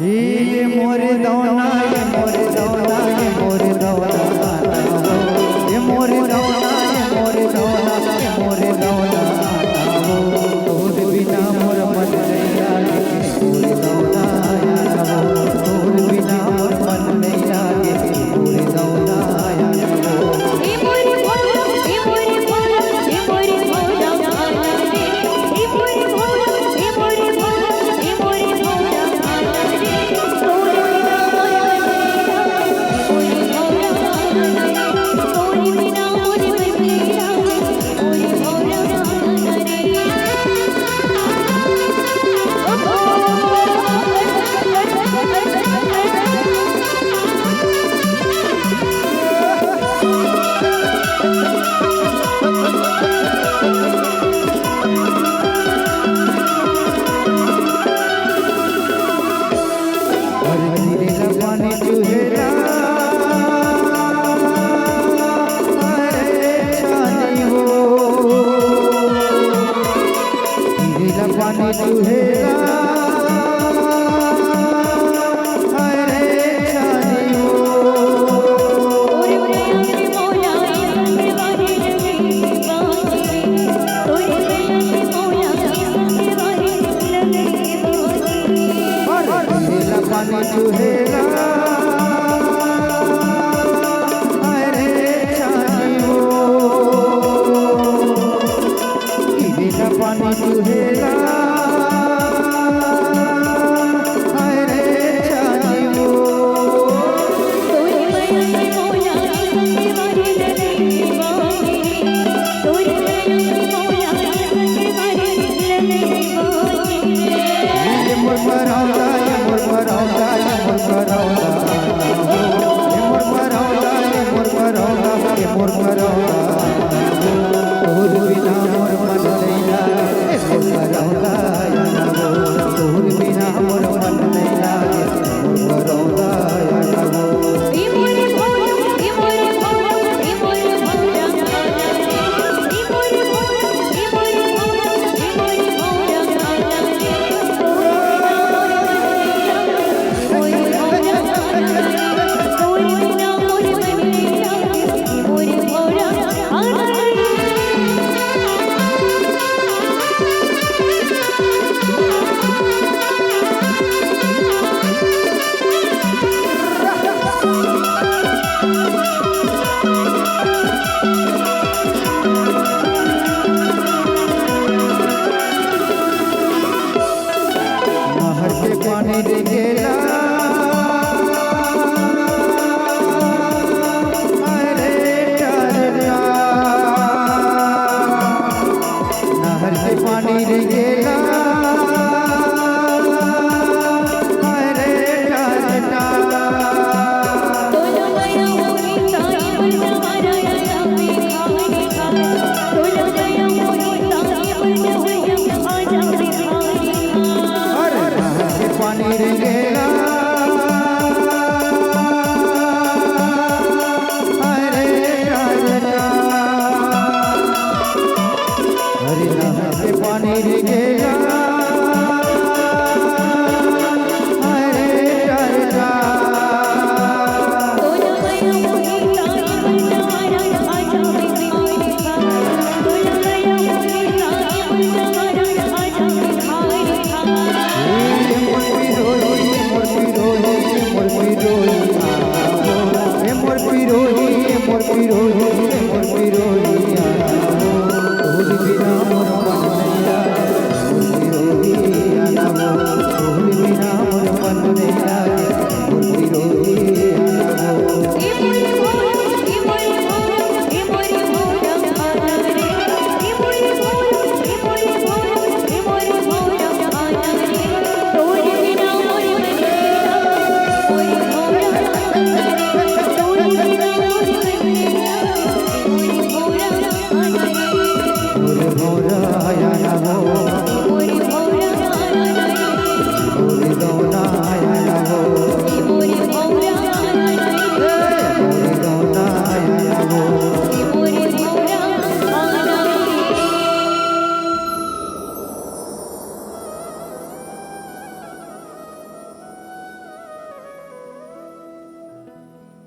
ये मोरे दौना ये मोरे दौना ये मोरे दौना ये मोरे दौना ये मोरे दौना ये मोरे दौना तोर बिना मोर मन नहीं लागे मोरे दौना तोर बिना मोर मन नहीं लागे मोरे दौना ए मोरे भोला ए मोरे भोला ए मोरे भोला रे ए मोरे भोला ए मोरे भोला ए मोरे भोला रे तोर बिना मोर मन नहीं लागे तोर बिना मोर मन नहीं लागे मोरे भोला रे पानी चूहेरा छानी हो पानी चूहेरा पानी चूहेरा अरे छानी हो पानी चूहेरा अरे छानी हो मोर